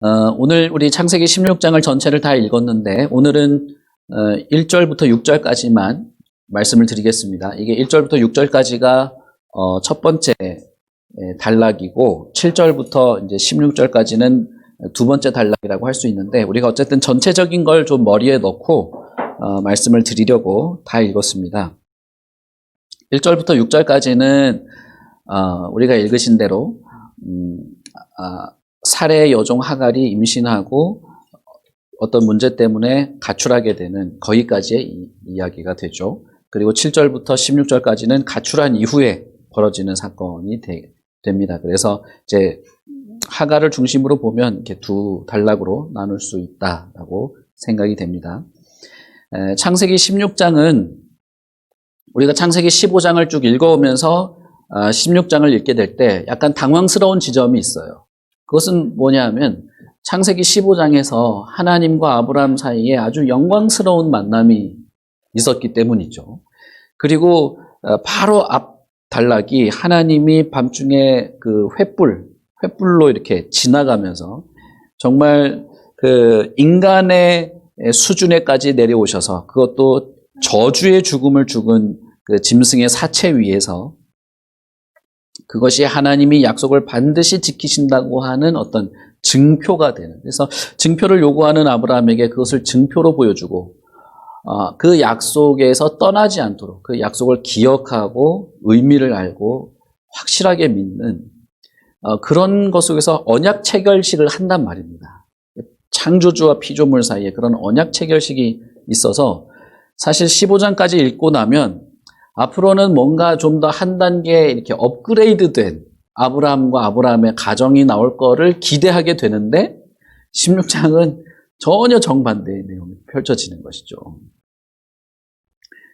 오늘 우리 창세기 16장을 전체를 다 읽었는데 오늘은 1절부터 6절까지만 말씀을 드리겠습니다. 이게 1절부터 6절까지가 첫 번째 단락이고 7절부터 이제 16절까지는 두 번째 단락이라고 할 수 있는데 우리가 어쨌든 전체적인 걸 좀 머리에 넣고 말씀을 드리려고 다 읽었습니다. 1절부터 6절까지는 우리가 읽으신 대로 살의 여종 하갈이 임신하고 어떤 문제 때문에 가출하게 되는 거기까지의 이야기가 되죠. 그리고 7절부터 16절까지는 가출한 이후에 벌어지는 사건이 됩니다. 그래서 이제 하갈을 중심으로 보면 이렇게 두 단락으로 나눌 수 있다라고 생각이 됩니다. 창세기 16장은 우리가 창세기 15장을 쭉 읽어오면서 16장을 읽게 될 때 약간 당황스러운 지점이 있어요. 그것은 뭐냐면 창세기 15장에서 하나님과 아브라함 사이에 아주 영광스러운 만남이 있었기 때문이죠. 그리고 바로 앞 단락이 하나님이 밤중에 그 횃불로 이렇게 지나가면서 정말 그 인간의 수준에까지 내려오셔서 그것도 저주의 죽음을 죽은 그 짐승의 사체 위에서 그것이 하나님이 약속을 반드시 지키신다고 하는 어떤 증표가 되는, 그래서 증표를 요구하는 아브라함에게 그것을 증표로 보여주고 그 약속에서 떠나지 않도록 그 약속을 기억하고 의미를 알고 확실하게 믿는 그런 것 속에서 언약 체결식을 한단 말입니다. 창조주와 피조물 사이에 그런 언약 체결식이 있어서 사실 15장까지 읽고 나면 앞으로는 뭔가 좀 더 한 단계 이렇게 업그레이드된 아브라함과 아브라함의 가정이 나올 거를 기대하게 되는데 16장은 전혀 정반대의 내용이 펼쳐지는 것이죠.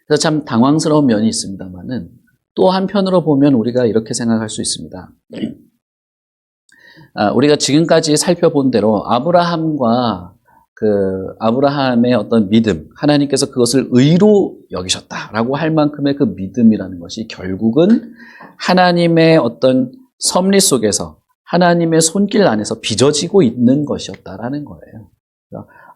그래서 참 당황스러운 면이 있습니다만은 또 한편으로 보면 우리가 이렇게 생각할 수 있습니다. 우리가 지금까지 살펴본 대로 아브라함의 어떤 믿음, 하나님께서 그것을 의로 여기셨다라고 할 만큼의 그 믿음이라는 것이 결국은 하나님의 어떤 섭리 속에서 하나님의 손길 안에서 빚어지고 있는 것이었다라는 거예요.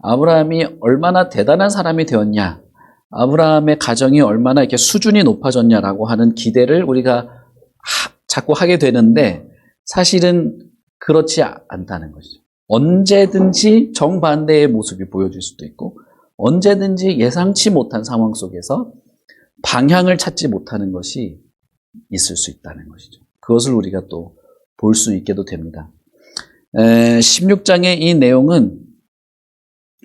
아브라함이 얼마나 대단한 사람이 되었냐, 아브라함의 가정이 얼마나 이렇게 수준이 높아졌냐라고 하는 기대를 우리가 자꾸 하게 되는데 사실은 그렇지 않다는 것이죠. 언제든지 정반대의 모습이 보여질 수도 있고 언제든지 예상치 못한 상황 속에서 방향을 찾지 못하는 것이 있을 수 있다는 것이죠. 그것을 우리가 또 볼 수 있게도 됩니다. 16장의 이 내용은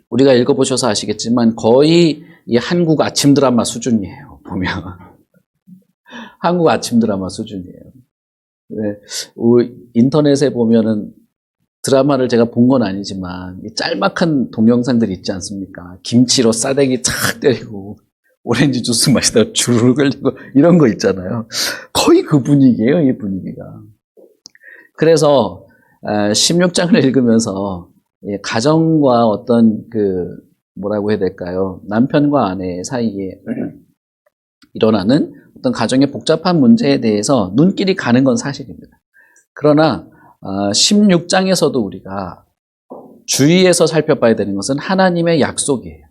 우리가 읽어보셔서 아시겠지만 거의 이 한국 아침 드라마 수준이에요. 보면 한국 아침 드라마 수준이에요. 인터넷에 보면은 드라마를 제가 본 건 아니지만 짤막한 동영상들이 있지 않습니까? 김치로 싸대기 탁 때리고 오렌지 주스 마시다가 주르륵 흘리고 이런 거 있잖아요. 거의 그 분위기예요, 이 분위기가. 그래서 16장을 읽으면서 가정과 어떤 뭐라고 해야 될까요? 남편과 아내 사이에 일어나는 어떤 가정의 복잡한 문제에 대해서 눈길이 가는 건 사실입니다. 그러나 16장에서도 우리가 주의해서 살펴봐야 되는 것은 하나님의 약속이에요.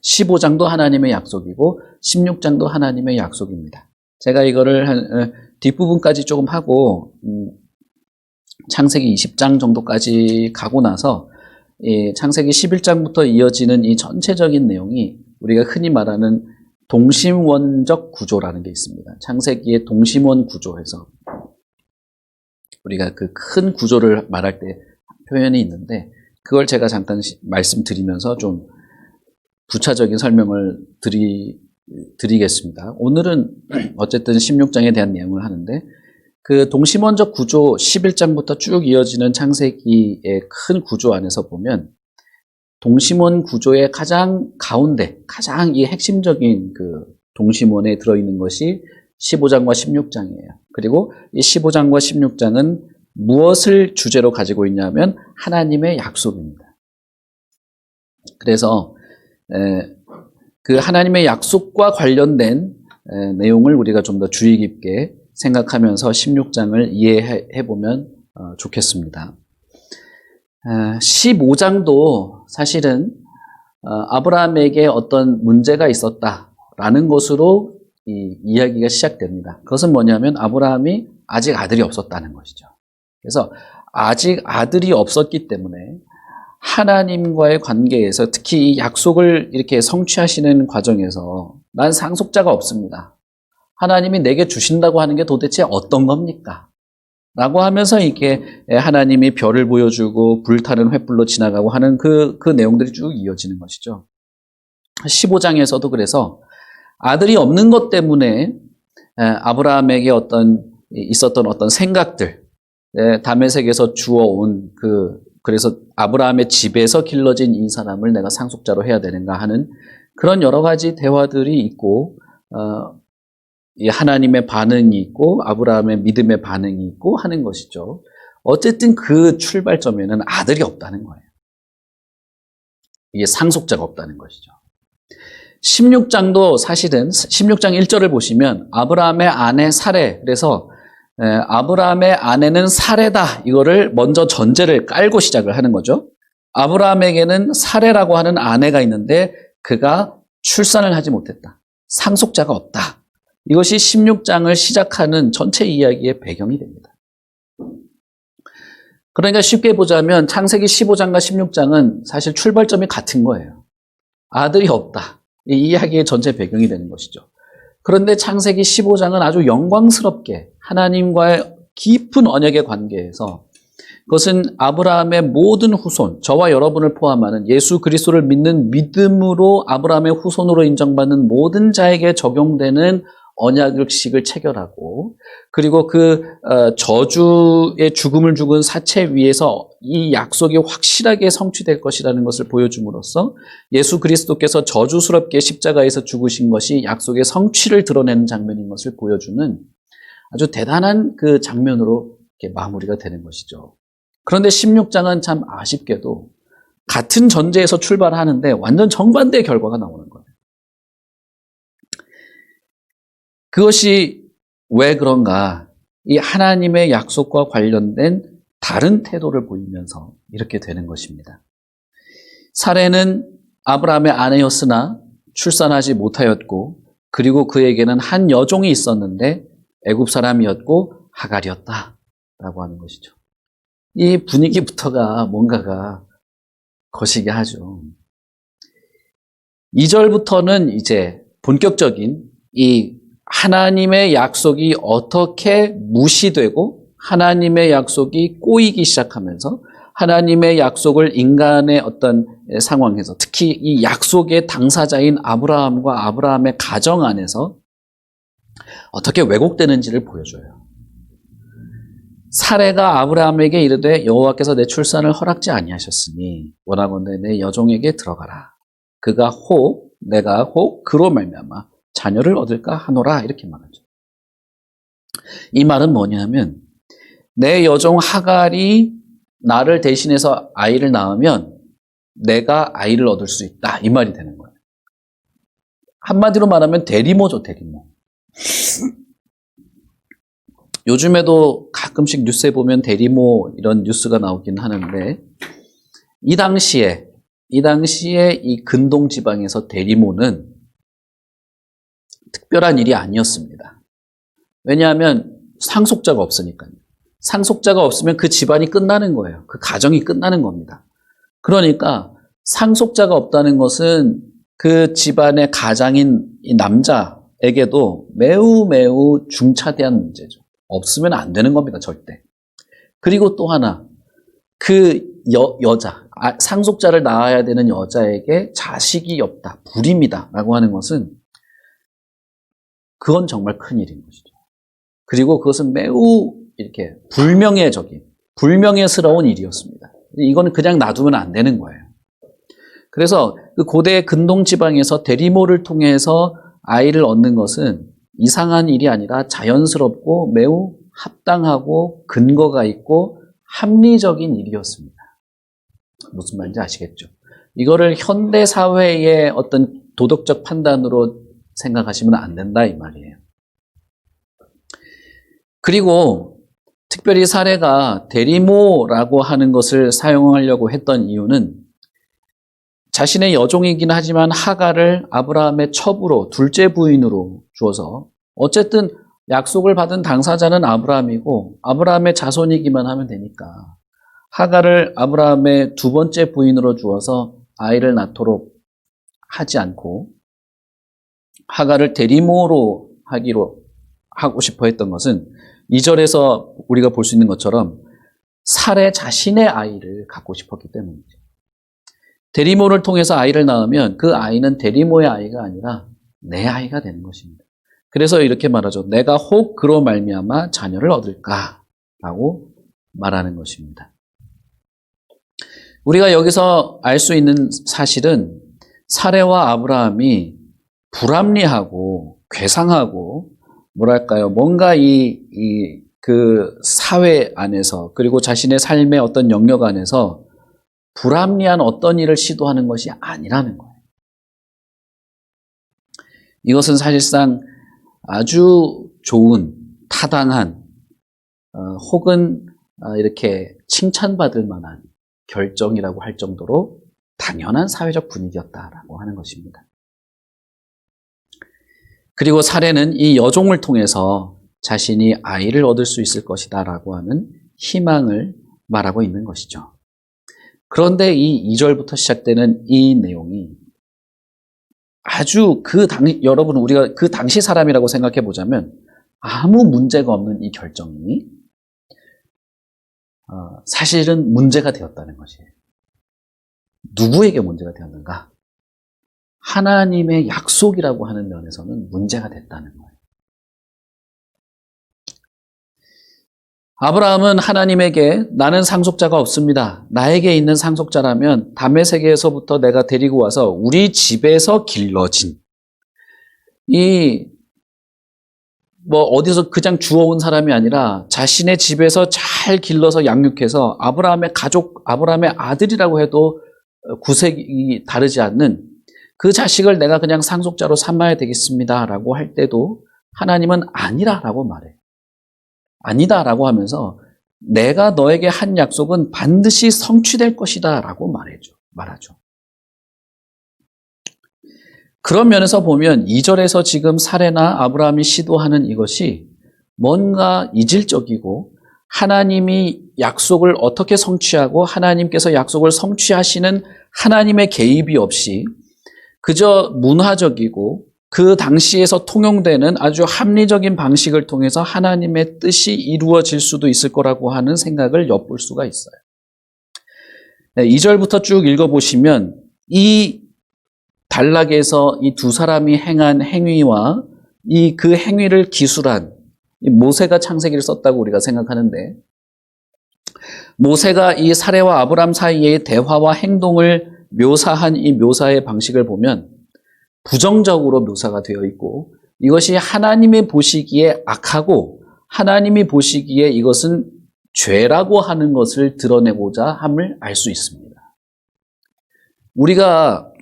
15장도 하나님의 약속이고 16장도 하나님의 약속입니다. 제가 이거를 뒷부분까지 조금 하고 창세기 20장 정도까지 가고 나서 창세기 11장부터 이어지는 이 전체적인 내용이 우리가 흔히 말하는 동심원적 구조라는 게 있습니다. 창세기의 동심원 구조에서 우리가 그 큰 구조를 말할 때 표현이 있는데 그걸 제가 잠깐 말씀드리면서 좀 부차적인 설명을 드리겠습니다. 오늘은 어쨌든 16장에 대한 내용을 하는데 그 동심원적 구조 11장부터 쭉 이어지는 창세기의 큰 구조 안에서 보면 동심원 구조의 가장 가운데 가장 이 핵심적인 그 동심원에 들어있는 것이 15장과 16장이에요. 그리고 이 15장과 16장은 무엇을 주제로 가지고 있냐면 하나님의 약속입니다. 그래서 그 하나님의 약속과 관련된 내용을 우리가 좀 더 주의 깊게 생각하면서 16장을 이해해 보면 좋겠습니다. 15장도 사실은 아브라함에게 어떤 문제가 있었다라는 것으로 이 이야기가 시작됩니다. 그것은 뭐냐면 아브라함이 아직 아들이 없었다는 것이죠. 그래서 아직 아들이 없었기 때문에 하나님과의 관계에서 특히 이 약속을 이렇게 성취하시는 과정에서 난 상속자가 없습니다. 하나님이 내게 주신다고 하는 게 도대체 어떤 겁니까? 라고 하면서 이렇게 하나님이 별을 보여주고 불타는 횃불로 지나가고 하는 그 내용들이 쭉 이어지는 것이죠. 15장에서도 그래서 아들이 없는 것 때문에 아브라함에게 있었던 어떤 생각들, 다메섹에서 주워온 그래서 아브라함의 집에서 길러진 이 사람을 내가 상속자로 해야 되는가 하는 그런 여러 가지 대화들이 있고, 이 하나님의 반응이 있고 아브라함의 믿음의 반응이 있고 하는 것이죠. 어쨌든 그 출발점에는 아들이 없다는 거예요. 이게 상속자가 없다는 것이죠. 16장도 사실은 16장 1절을 보시면 아브라함의 아내 사레, 그래서 아브라함의 아내는 사레다, 이거를 먼저 전제를 깔고 시작을 하는 거죠. 아브라함에게는 사레라고 하는 아내가 있는데 그가 출산을 하지 못했다. 상속자가 없다. 이것이 16장을 시작하는 전체 이야기의 배경이 됩니다. 그러니까 쉽게 보자면 창세기 15장과 16장은 사실 출발점이 같은 거예요. 아들이 없다. 이 이야기의 전체 배경이 되는 것이죠. 그런데 창세기 15장은 아주 영광스럽게 하나님과의 깊은 언약의 관계에서 그것은 아브라함의 모든 후손, 저와 여러분을 포함하는 예수 그리스도를 믿는 믿음으로 아브라함의 후손으로 인정받는 모든 자에게 적용되는 언약식을 체결하고, 그리고 저주의 죽음을 죽은 사체 위에서 이 약속이 확실하게 성취될 것이라는 것을 보여줌으로써 예수 그리스도께서 저주스럽게 십자가에서 죽으신 것이 약속의 성취를 드러내는 장면인 것을 보여주는 아주 대단한 그 장면으로 이렇게 마무리가 되는 것이죠. 그런데 16장은 참 아쉽게도 같은 전제에서 출발하는데 완전 정반대의 결과가 나오는 거예요. 그것이 왜 그런가? 이 하나님의 약속과 관련된 다른 태도를 보이면서 이렇게 되는 것입니다. 사레는 아브라함의 아내였으나 출산하지 못하였고, 그리고 그에게는 한 여종이 있었는데 애굽 사람이었고 하갈이었다라고 하는 것이죠. 이 분위기부터가 뭔가가 거시기 하죠. 2절부터는 이제 본격적인 이 하나님의 약속이 어떻게 무시되고 하나님의 약속이 꼬이기 시작하면서 하나님의 약속을 인간의 어떤 상황에서, 특히 이 약속의 당사자인 아브라함과 아브라함의 가정 안에서 어떻게 왜곡되는지를 보여줘요. 사레가 아브라함에게 이르되 여호와께서 내 출산을 허락지 아니하셨으니 원하건대 내 여종에게 들어가라. 그가 내가 그로 말미암아 자녀를 얻을까 하노라, 이렇게 말하죠. 이 말은 뭐냐면 내 여종 하갈이 나를 대신해서 아이를 낳으면 내가 아이를 얻을 수 있다, 이 말이 되는 거예요. 한마디로 말하면 대리모죠, 대리모. 요즘에도 가끔씩 뉴스에 보면 대리모 이런 뉴스가 나오긴 하는데, 이 당시에 이 근동 지방에서 대리모는 특별한 일이 아니었습니다. 왜냐하면 상속자가 없으니까요. 상속자가 없으면 그 집안이 끝나는 거예요. 그 가정이 끝나는 겁니다. 그러니까 상속자가 없다는 것은 그 집안의 가장인 이 남자에게도 매우 매우 중차대한 문제죠. 없으면 안 되는 겁니다, 절대. 그리고 또 하나, 그 여자, 상속자를 낳아야 되는 여자에게 자식이 없다, 불임이다 라고 하는 것은 그건 정말 큰일인 것이죠. 그리고 그것은 매우 이렇게 불명예스러운 일이었습니다. 이거는 그냥 놔두면 안 되는 거예요. 그래서 그 고대 근동 지방에서 대리모를 통해서 아이를 얻는 것은 이상한 일이 아니라 자연스럽고 매우 합당하고 근거가 있고 합리적인 일이었습니다. 무슨 말인지 아시겠죠? 이거를 현대 사회의 어떤 도덕적 판단으로 생각하시면 안 된다, 이 말이에요. 그리고 특별히 사레가 데리모라고 하는 것을 사용하려고 했던 이유는 자신의 여종이긴 하지만 하갈을 아브라함의 첩으로 둘째 부인으로 주어서 어쨌든 약속을 받은 당사자는 아브라함이고 아브라함의 자손이기만 하면 되니까 하갈을 아브라함의 두 번째 부인으로 주어서 아이를 낳도록 하지 않고 하갈을 데리모로 하고 싶어 했던 것은 2절에서 우리가 볼 수 있는 것처럼 사레 자신의 아이를 갖고 싶었기 때문이죠. 데리모를 통해서 아이를 낳으면 그 아이는 데리모의 아이가 아니라 내 아이가 되는 것입니다. 그래서 이렇게 말하죠. 내가 혹 그로 말미암아 자녀를 얻을까라고 말하는 것입니다. 우리가 여기서 알 수 있는 사실은 사레와 아브라함이 불합리하고 괴상하고 뭐랄까요? 뭔가 그 사회 안에서 그리고 자신의 삶의 어떤 영역 안에서 불합리한 어떤 일을 시도하는 것이 아니라는 거예요. 이것은 사실상 아주 좋은, 타당한, 혹은 이렇게 칭찬받을 만한 결정이라고 할 정도로 당연한 사회적 분위기였다라고 하는 것입니다. 그리고 사레는 이 여종을 통해서 자신이 아이를 얻을 수 있을 것이다라고 하는 희망을 말하고 있는 것이죠. 그런데 이 2절부터 시작되는 이 내용이 아주 여러분 우리가 그 당시 사람이라고 생각해 보자면 아무 문제가 없는 이 결정이 사실은 문제가 되었다는 것이에요. 누구에게 문제가 되었는가? 하나님의 약속이라고 하는 면에서는 문제가 됐다는 거예요. 아브라함은 하나님에게 나는 상속자가 없습니다. 나에게 있는 상속자라면 담의 세계에서부터 내가 데리고 와서 우리 집에서 길러진 어디서 그냥 주워온 사람이 아니라 자신의 집에서 잘 길러서 양육해서 아브라함의 아들이라고 해도 구색이 다르지 않는 그 자식을 내가 그냥 상속자로 삼아야 되겠습니다라고 할 때도 하나님은 아니라라고 말해요. 아니다라고 하면서 내가 너에게 한 약속은 반드시 성취될 것이다라고 말하죠. 그런 면에서 보면 2절에서 지금 사레나 아브라함이 시도하는 이것이 뭔가 이질적이고 하나님이 약속을 어떻게 성취하고 하나님께서 약속을 성취하시는 하나님의 개입이 없이 그저 문화적이고 그 당시에서 통용되는 아주 합리적인 방식을 통해서 하나님의 뜻이 이루어질 수도 있을 거라고 하는 생각을 엿볼 수가 있어요. 2절부터 쭉 읽어보시면 이 단락에서 이 두 사람이 행한 행위와 그 행위를 기술한 모세가 창세기를 썼다고 우리가 생각하는데 모세가 이 사레와 아브람 사이의 대화와 행동을 묘사한 이 묘사의 방식을 보면 부정적으로 묘사가 되어 있고 이것이 하나님이 보시기에 악하고 하나님이 보시기에 이것은 죄라고 하는 것을 드러내고자 함을 알 수 있습니다. 우리가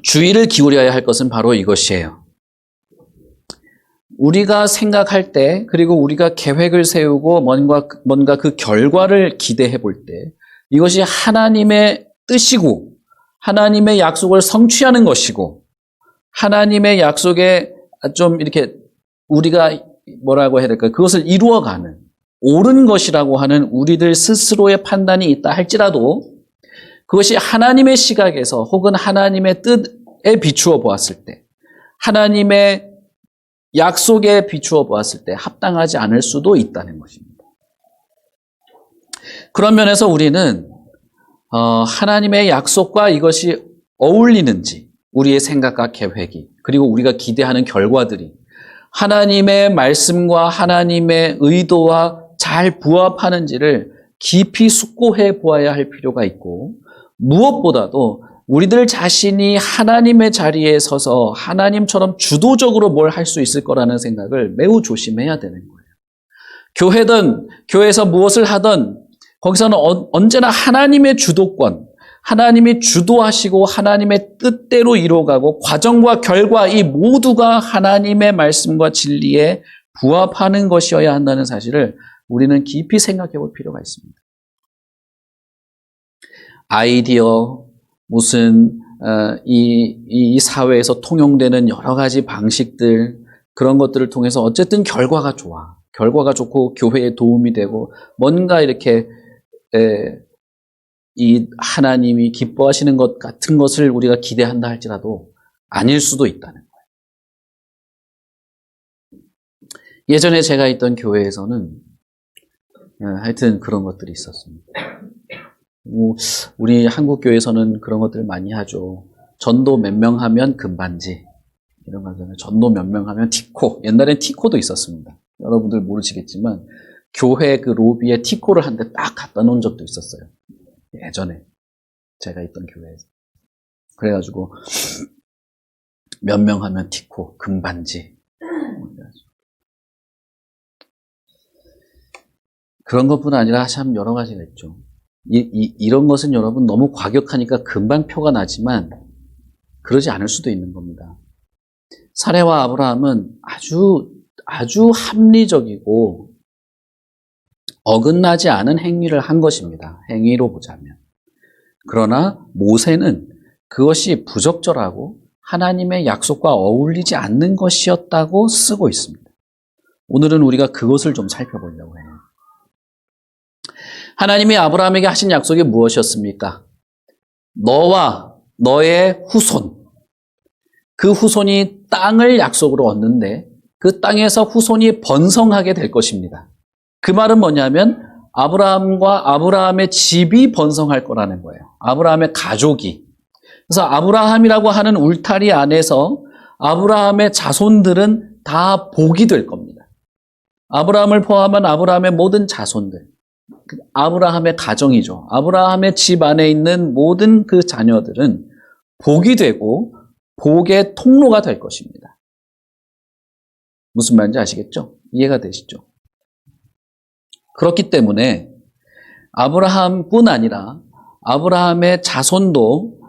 주의를 기울여야 할 것은 바로 이것이에요. 우리가 생각할 때 그리고 우리가 계획을 세우고 뭔가 그 결과를 기대해 볼 때 이것이 하나님의 뜻이고 하나님의 약속을 성취하는 것이고 하나님의 약속에 좀 이렇게 우리가 뭐라고 해야 될까요? 그것을 이루어가는 옳은 것이라고 하는 우리들 스스로의 판단이 있다 할지라도 그것이 하나님의 시각에서 혹은 하나님의 뜻에 비추어 보았을 때 하나님의 약속에 비추어 보았을 때 합당하지 않을 수도 있다는 것입니다. 그런 면에서 우리는 하나님의 약속과 이것이 어울리는지 우리의 생각과 계획이 그리고 우리가 기대하는 결과들이 하나님의 말씀과 하나님의 의도와 잘 부합하는지를 깊이 숙고해 보아야 할 필요가 있고 무엇보다도 우리들 자신이 하나님의 자리에 서서 하나님처럼 주도적으로 뭘 할 수 있을 거라는 생각을 매우 조심해야 되는 거예요. 교회든 교회에서 무엇을 하든 거기서는 언제나 하나님의 주도권, 하나님이 주도하시고 하나님의 뜻대로 이루어가고 과정과 결과 이 모두가 하나님의 말씀과 진리에 부합하는 것이어야 한다는 사실을 우리는 깊이 생각해 볼 필요가 있습니다. 아이디어, 무슨 이 사회에서 통용되는 여러 가지 방식들, 그런 것들을 통해서 어쨌든 결과가 좋아. 결과가 좋고 교회에 도움이 되고 뭔가 이렇게 이 하나님이 기뻐하시는 것 같은 것을 우리가 기대한다 할지라도 아닐 수도 있다는 거예요. 예전에 제가 있던 교회에서는 하여튼 그런 것들이 있었습니다. 우리 한국 교회에서는 그런 것들 많이 하죠. 전도 몇 명 하면 금반지 이런 거 하잖아요. 전도 몇 명 하면 티코. 옛날엔 티코도 있었습니다. 여러분들 모르시겠지만 교회 그 로비에 티코를 한 대 딱 갖다 놓은 적도 있었어요. 예전에 제가 있던 교회에서. 그래가지고 몇 명 하면 티코, 금반지. 그런 것뿐 아니라 참 여러 가지가 있죠. 이런 것은 여러분 너무 과격하니까 금방 표가 나지만 그러지 않을 수도 있는 겁니다. 사레와 아브라함은 아주 합리적이고 어긋나지 않은 행위를 한 것입니다. 행위로 보자면. 그러나 모세는 그것이 부적절하고 하나님의 약속과 어울리지 않는 것이었다고 쓰고 있습니다. 오늘은 우리가 그것을 좀 살펴보려고 해요. 하나님이 아브라함에게 하신 약속이 무엇이었습니까? 너와 너의 후손. 그 후손이 땅을 약속으로 얻는데 그 땅에서 후손이 번성하게 될 것입니다. 그 말은 뭐냐면 아브라함과 아브라함의 집이 번성할 거라는 거예요. 아브라함의 가족이. 그래서 아브라함이라고 하는 울타리 안에서 아브라함의 자손들은 다 복이 될 겁니다. 아브라함을 포함한 아브라함의 모든 자손들. 아브라함의 가정이죠. 아브라함의 집 안에 있는 모든 그 자녀들은 복이 되고 복의 통로가 될 것입니다. 무슨 말인지 아시겠죠? 이해가 되시죠? 그렇기 때문에 아브라함뿐 아니라 아브라함의 자손도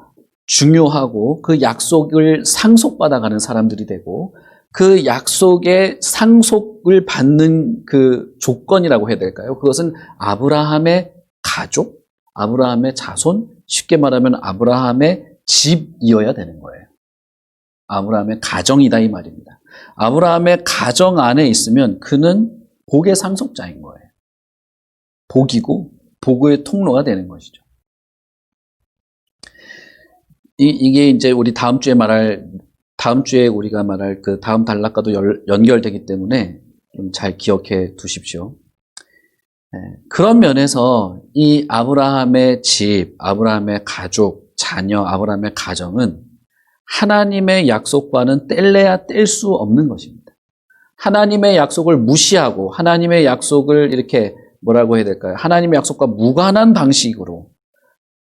중요하고 그 약속을 상속받아가는 사람들이 되고 그 약속의 상속을 받는 그 조건이라고 해야 될까요? 그것은 아브라함의 가족, 아브라함의 자손, 쉽게 말하면 아브라함의 집이어야 되는 거예요. 아브라함의 가정이다 이 말입니다. 아브라함의 가정 안에 있으면 그는 복의 상속자인 거예요. 복이고 복의 통로가 되는 것이죠. 이게 이제 우리 다음 주에 우리가 말할 그 다음 단락과도 연결되기 때문에 좀 잘 기억해 두십시오. 그런 면에서 이 아브라함의 집, 아브라함의 가족, 자녀, 아브라함의 가정은 하나님의 약속과는 뗄래야 뗄 수 없는 것입니다. 하나님의 약속을 무시하고 하나님의 약속을 이렇게 뭐라고 해야 될까요? 하나님의 약속과 무관한 방식으로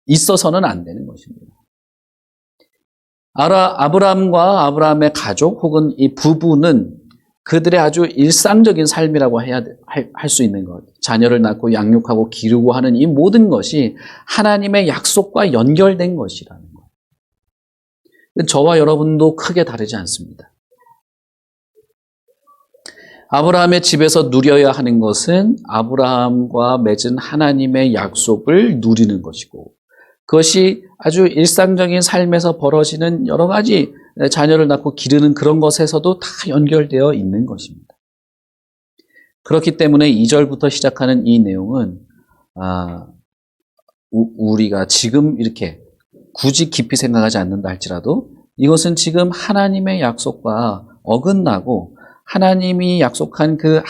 있어서는 안 되는 것입니다. 아브라함과 아브라함의 가족 혹은 이 부부는 그들의 아주 일상적인 삶이라고 할 수 있는 것. 자녀를 낳고 양육하고 기르고 하는 이 모든 것이 하나님의 약속과 연결된 것이라는 거예요. 저와 여러분도 크게 다르지 않습니다. 아브라함의 집에서 누려야 하는 것은 아브라함과 맺은 하나님의 약속을 누리는 것이고 그것이 아주 일상적인 삶에서 벌어지는 여러 가지 자녀를 낳고 기르는 그런 것에서도 다 연결되어 있는 것입니다. 그렇기 때문에 2절부터 시작하는 이 내용은 우리가 지금 이렇게 굳이 깊이 생각하지 않는다 할지라도 이것은 지금 하나님의 약속과 어긋나고 하나님이 약속한 그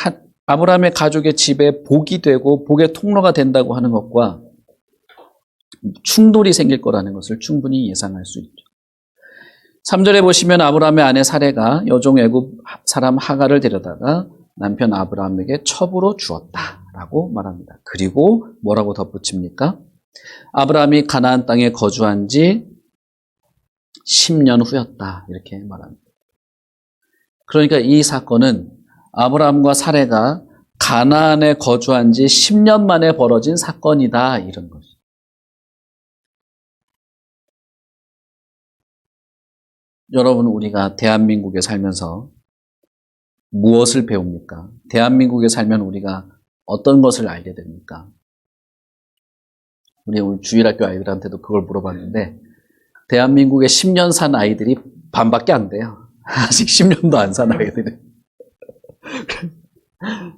아브라함의 가족의 집에 복이 되고 복의 통로가 된다고 하는 것과 충돌이 생길 거라는 것을 충분히 예상할 수 있죠. 3절에 보시면 아브라함의 아내 사레가 여종 애굽 사람 하갈을 데려다가 남편 아브라함에게 첩으로 주었다라고 말합니다. 그리고 뭐라고 덧붙입니까? 아브라함이 가나안 땅에 거주한 지 10년 후였다 이렇게 말합니다. 그러니까 이 사건은 아브라함과 사레가 가나안에 거주한 지 10년 만에 벌어진 사건이다 이런 것이죠. 여러분 우리가 대한민국에 살면서 무엇을 배웁니까? 대한민국에 살면 우리가 어떤 것을 알게 됩니까? 우리 오늘 주일학교 아이들한테도 그걸 물어봤는데 대한민국에 10년 산 아이들이 반밖에 안 돼요. 아직 10년도 안 산 아이들이.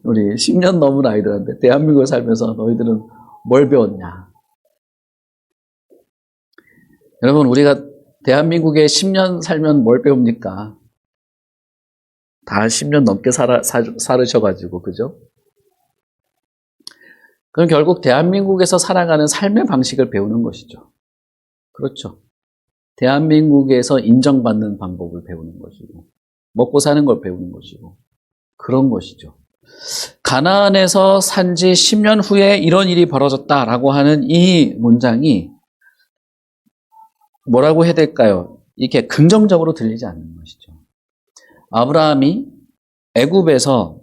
우리 10년 넘은 아이들한테 대한민국에 살면서 너희들은 뭘 배웠냐? 여러분, 우리가 대한민국에 10년 살면 뭘 배웁니까? 다 10년 넘게 살으셔가지고, 그죠? 그럼 결국 대한민국에서 살아가는 삶의 방식을 배우는 것이죠. 그렇죠. 대한민국에서 인정받는 방법을 배우는 것이고, 먹고 사는 걸 배우는 것이고, 그런 것이죠. 가나안에서 산 지 10년 후에 이런 일이 벌어졌다라고 하는 이 문장이 뭐라고 해야 될까요? 이렇게 긍정적으로 들리지 않는 것이죠. 아브라함이 애굽에서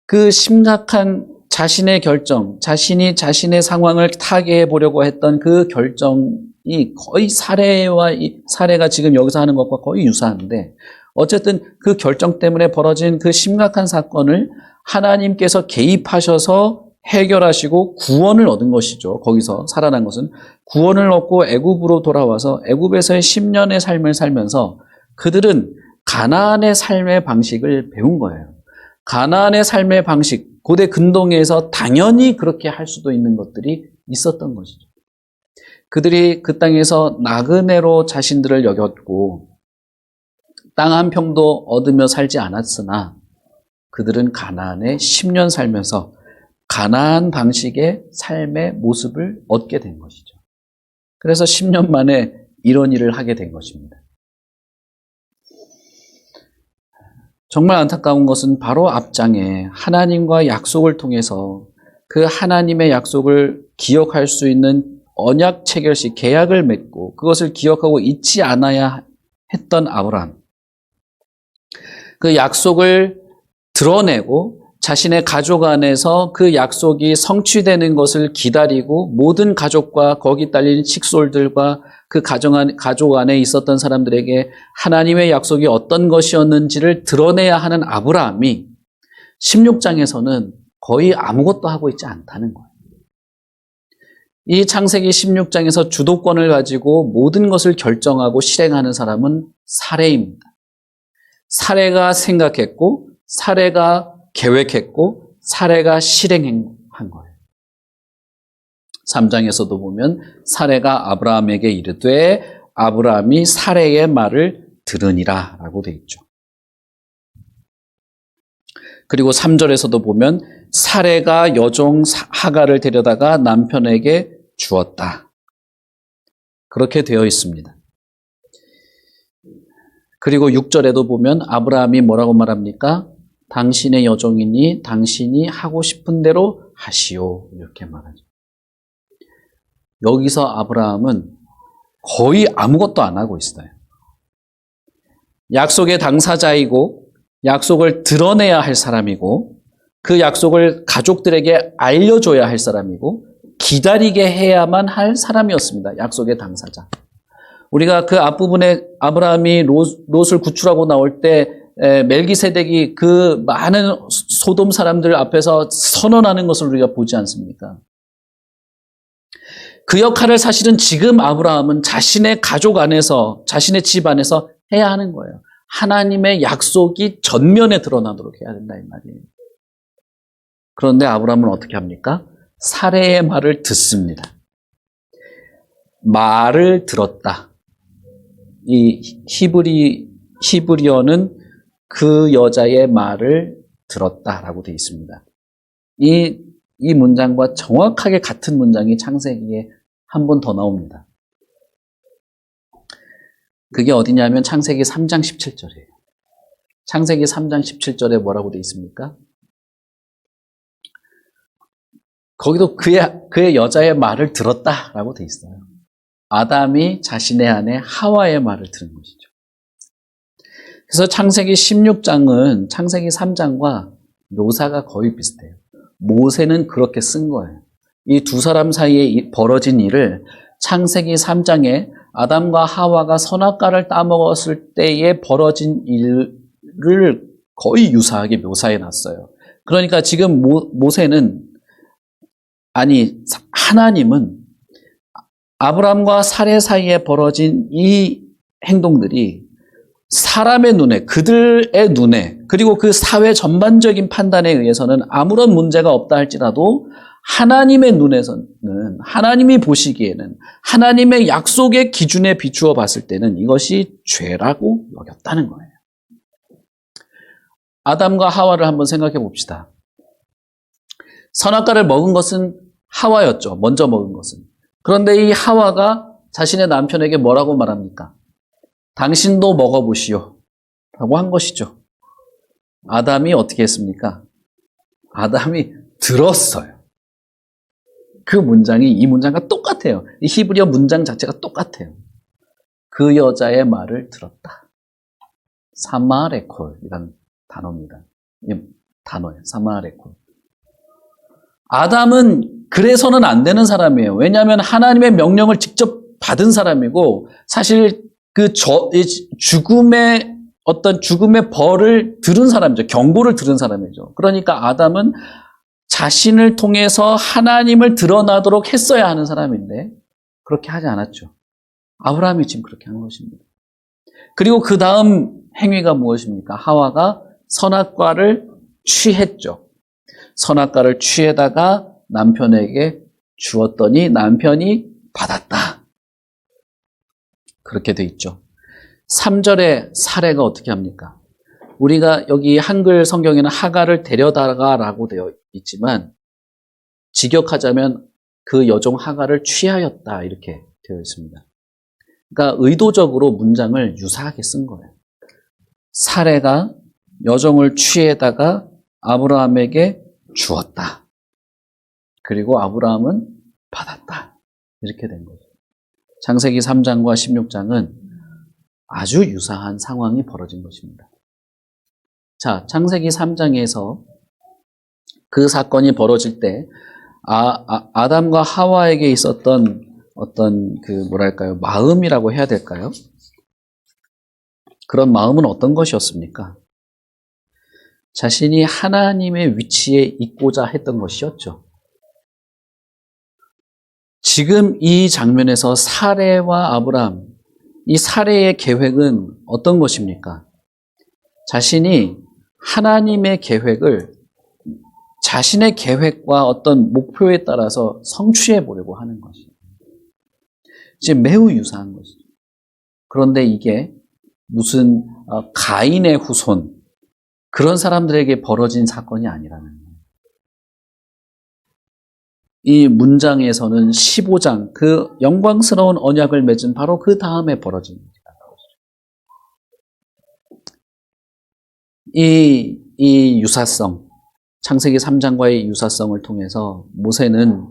그 심각한 자신의 결정, 자신이 자신의 상황을 타개해 보려고 했던 그 결정이 거의 사례가 지금 여기서 하는 것과 거의 유사한데, 어쨌든 그 결정 때문에 벌어진 그 심각한 사건을 하나님께서 개입하셔서 해결하시고 구원을 얻은 것이죠. 거기서 살아난 것은 구원을 얻고 애굽으로 돌아와서 애굽에서의 10년의 삶을 살면서 그들은 가나안의 삶의 방식을 배운 거예요. 가나안의 삶의 방식, 고대 근동에서 당연히 그렇게 할 수도 있는 것들이 있었던 것이죠. 그들이 그 땅에서 나그네로 자신들을 여겼고 땅 한 평도 얻으며 살지 않았으나 그들은 가나안에 10년 살면서 가나안 방식의 삶의 모습을 얻게 된 것이죠. 그래서 10년 만에 이런 일을 하게 된 것입니다. 정말 안타까운 것은 바로 앞장에 하나님과 약속을 통해서 그 하나님의 약속을 기억할 수 있는 언약 체결식 계약을 맺고 그것을 기억하고 잊지 않아야 했던 아브라함. 그 약속을 드러내고 자신의 가족 안에서 그 약속이 성취되는 것을 기다리고 모든 가족과 거기 딸린 식솔들과 그 가족 안에 있었던 사람들에게 하나님의 약속이 어떤 것이었는지를 드러내야 하는 아브라함이 16장에서는 거의 아무것도 하고 있지 않다는 거예요. 이 창세기 16장에서 주도권을 가지고 모든 것을 결정하고 실행하는 사람은 사레입니다. 사레가 생각했고 사레가 계획했고 사레가 실행한 거예요. 3장에서도 보면 사레가 아브라함에게 이르되 아브라함이 사레의 말을 들으니라 라고 되어 있죠. 그리고 3절에서도 보면 사레가 여종 하가를 데려다가 남편에게 주었다. 그렇게 되어 있습니다. 그리고 6절에도 보면 아브라함이 뭐라고 말합니까? 당신의 여종이니 당신이 하고 싶은 대로 하시오. 이렇게 말하죠. 여기서 아브라함은 거의 아무것도 안 하고 있어요. 약속의 당사자이고 약속을 드러내야 할 사람이고 그 약속을 가족들에게 알려줘야 할 사람이고 기다리게 해야만 할 사람이었습니다. 약속의 당사자. 우리가 그 앞부분에 아브라함이 롯을 구출하고 나올 때 멜기세덱이 그 많은 소돔 사람들 앞에서 선언하는 것을 우리가 보지 않습니까? 그 역할을 사실은 지금 아브라함은 자신의 가족 안에서, 자신의 집 안에서 해야 하는 거예요. 하나님의 약속이 전면에 드러나도록 해야 된다, 이 말이에요. 그런데 아브라함은 어떻게 합니까? 사레의 말을 듣습니다. 말을 들었다. 이 히브리어는 그 여자의 말을 들었다라고 되어 있습니다. 이 문장과 정확하게 같은 문장이 창세기에 한 번 더 나옵니다. 그게 어디냐면 창세기 3장 17절이에요. 창세기 3장 17절에 뭐라고 되어 있습니까? 거기도 그의 여자의 말을 들었다라고 되어 있어요. 아담이 자신의 아내 하와의 말을 들은 것이죠. 그래서 창세기 16장은 창세기 3장과 묘사가 거의 비슷해요. 모세는 그렇게 쓴 거예요. 이 두 사람 사이에 벌어진 일을 창세기 3장에 아담과 하와가 선악과를 따먹었을 때에 벌어진 일을 거의 유사하게 묘사해 놨어요. 그러니까 지금 모세는, 아니 하나님은 아브라함과 사레 사이에 벌어진 이 행동들이 사람의 눈에, 그들의 눈에, 그리고 그 사회 전반적인 판단에 의해서는 아무런 문제가 없다 할지라도 하나님의 눈에서는, 하나님이 보시기에는, 하나님의 약속의 기준에 비추어 봤을 때는 이것이 죄라고 여겼다는 거예요. 아담과 하와를 한번 생각해 봅시다. 선악과를 먹은 것은 하와였죠. 먼저 먹은 것은. 그런데 이 하와가 자신의 남편에게 뭐라고 말합니까? 당신도 먹어보시오 라고 한 것이죠. 아담이 어떻게 했습니까? 아담이 들었어요. 그 문장이 이 문장과 똑같아요. 이 히브리어 문장 자체가 똑같아요. 그 여자의 말을 들었다. 사마레콜이라는 단어입니다. 단어예요. 사마레콜. 아담은 그래서는 안 되는 사람이에요. 왜냐하면 하나님의 명령을 직접 받은 사람이고, 사실 그 죽음의 벌을 들은 사람이죠. 경고를 들은 사람이죠. 그러니까 아담은 자신을 통해서 하나님을 드러나도록 했어야 하는 사람인데 그렇게 하지 않았죠. 아브라함이 지금 그렇게 한 것입니다. 그리고 그 다음 행위가 무엇입니까? 하와가 선악과를 취했죠. 선악과를 취해다가 남편에게 주었더니 남편이 받았다. 그렇게 돼 있죠. 3절의 사례가 어떻게 합니까? 우리가 여기 한글 성경에는 하가를 데려다가라고 되어 있지만 직역하자면 그 여종 하가를 취하였다 이렇게 되어 있습니다. 그러니까 의도적으로 문장을 유사하게 쓴 거예요. 사례가 여종을 취해다가 아브라함에게 주었다. 그리고 아브라함은 받았다. 이렇게 된 거죠. 창세기 3장과 16장은 아주 유사한 상황이 벌어진 것입니다. 자, 창세기 3장에서 그 사건이 벌어질 때 아담과 하와에게 있었던 어떤 마음이라고 해야 될까요? 그런 마음은 어떤 것이었습니까? 자신이 하나님의 위치에 있고자 했던 것이었죠. 지금 이 장면에서 사레와 아브라함, 이 사레의 계획은 어떤 것입니까? 자신이 하나님의 계획을 자신의 계획과 어떤 목표에 따라서 성취해 보려고 하는 것이에요. 지금 매우 유사한 것이죠. 그런데 이게 무슨 가인의 후손, 그런 사람들에게 벌어진 사건이 아니라는 거예요. 이 문장에서는 15장, 그 영광스러운 언약을 맺은 바로 그 다음에 벌어진 일이다. 이 유사성, 창세기 3장과의 유사성을 통해서 모세는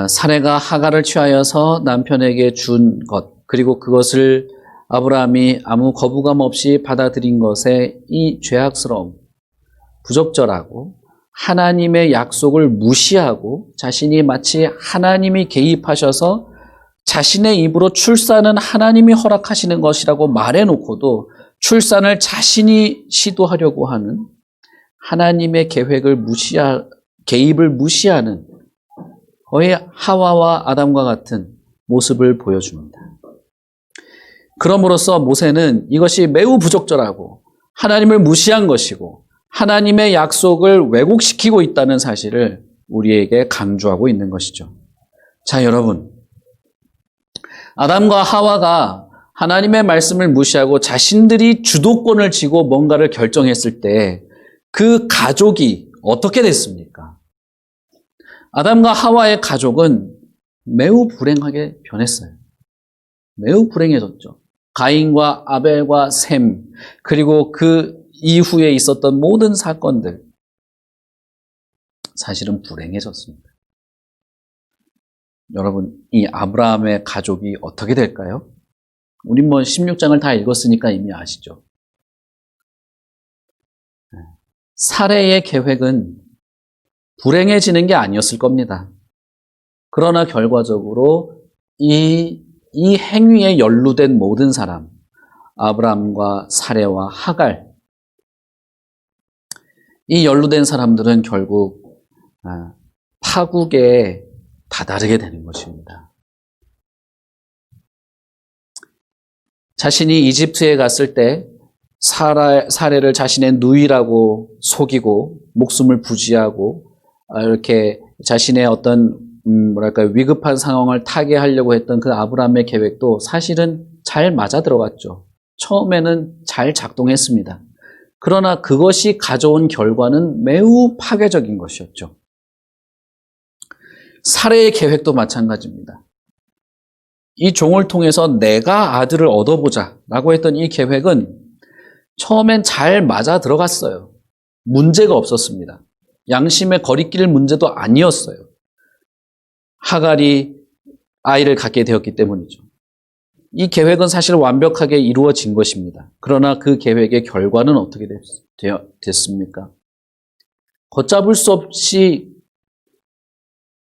사레가 하가를 취하여서 남편에게 준 것, 그리고 그것을 아브라함이 아무 거부감 없이 받아들인 것에 이 죄악스러움, 부적절하고 하나님의 약속을 무시하고 자신이 마치 하나님이 개입하셔서 자신의 입으로 출산은 하나님이 허락하시는 것이라고 말해놓고도 출산을 자신이 시도하려고 하는 하나님의 계획을 개입을 무시하는 거의 하와와 아담과 같은 모습을 보여줍니다. 그럼으로써 모세는 이것이 매우 부적절하고 하나님을 무시한 것이고 하나님의 약속을 왜곡시키고 있다는 사실을 우리에게 강조하고 있는 것이죠. 자, 여러분, 아담과 하와가 하나님의 말씀을 무시하고 자신들이 주도권을 쥐고 뭔가를 결정했을 때 그 가족이 어떻게 됐습니까? 아담과 하와의 가족은 매우 불행하게 변했어요. 매우 불행해졌죠. 가인과 아벨과 셈, 그리고 그 이후에 있었던 모든 사건들, 사실은 불행해졌습니다. 여러분, 이 아브라함의 가족이 어떻게 될까요? 우린 16장을 다 읽었으니까 이미 아시죠? 사레의 계획은 불행해지는 게 아니었을 겁니다. 그러나 결과적으로 이 행위에 연루된 모든 사람, 아브람과 사레와 하갈, 이 연루된 사람들은 결국 파국에 다다르게 되는 것입니다. 자신이 이집트에 갔을 때 사레를 자신의 누이라고 속이고 목숨을 부지하고 이렇게 자신의 어떤 위급한 상황을 타개하려고 했던 그 아브라함의 계획도 사실은 잘 맞아 들어갔죠. 처음에는 잘 작동했습니다. 그러나 그것이 가져온 결과는 매우 파괴적인 것이었죠. 사레의 계획도 마찬가지입니다. 이 종을 통해서 내가 아들을 얻어보자 라고 했던 이 계획은 처음엔 잘 맞아 들어갔어요. 문제가 없었습니다. 양심의 거리낄 문제도 아니었어요. 하갈이 아이를 갖게 되었기 때문이죠. 이 계획은 사실 완벽하게 이루어진 것입니다. 그러나 그 계획의 결과는 어떻게 됐습니까? 걷잡을 수 없이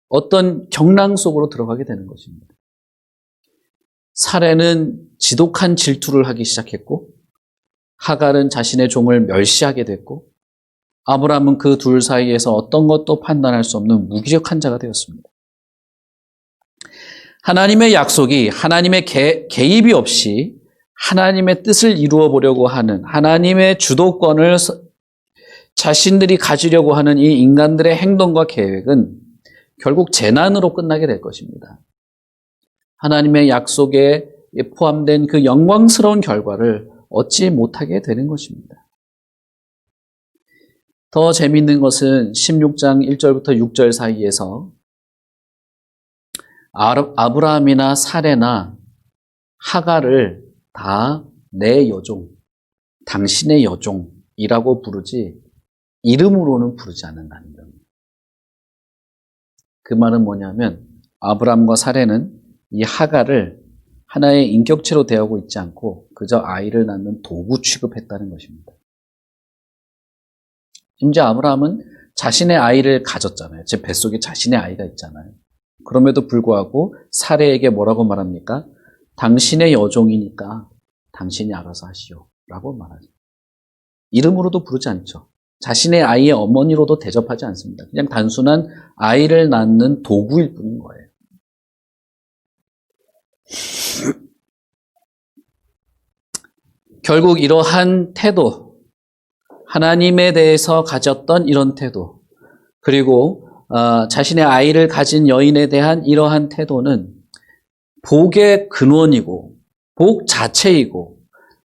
어떤 경랑 속으로 들어가게 되는 것입니다. 사레는 지독한 질투를 하기 시작했고, 하갈은 자신의 종을 멸시하게 됐고, 아브라함은 그 둘 사이에서 어떤 것도 판단할 수 없는 무기력한 자가 되었습니다. 하나님의 약속이 하나님의 개입이 없이 하나님의 뜻을 이루어 보려고 하는, 하나님의 주도권을 자신들이 가지려고 하는 이 인간들의 행동과 계획은 결국 재난으로 끝나게 될 것입니다. 하나님의 약속에 포함된 그 영광스러운 결과를 얻지 못하게 되는 것입니다. 더 재미있는 것은 16장 1절부터 6절 사이에서 아브라함이나 사레나 하갈을 다 내 여종, 당신의 여종이라고 부르지 이름으로는 부르지 않는다는 겁니다. 그 말은 뭐냐면 아브라함과 사레는 이 하갈을 하나의 인격체로 대하고 있지 않고 그저 아이를 낳는 도구 취급했다는 것입니다. 심지어 아브라함은 자신의 아이를 가졌잖아요. 제 뱃속에 자신의 아이가 있잖아요. 그럼에도 불구하고 사레에게 뭐라고 말합니까? 당신의 여종이니까 당신이 알아서 하시오 라고 말하죠. 이름으로도 부르지 않죠. 자신의 아이의 어머니로도 대접하지 않습니다. 그냥 단순한 아이를 낳는 도구일 뿐인 거예요. 결국 이러한 태도, 하나님에 대해서 가졌던 이런 태도, 그리고 자신의 아이를 가진 여인에 대한 이러한 태도는 복의 근원이고 복 자체이고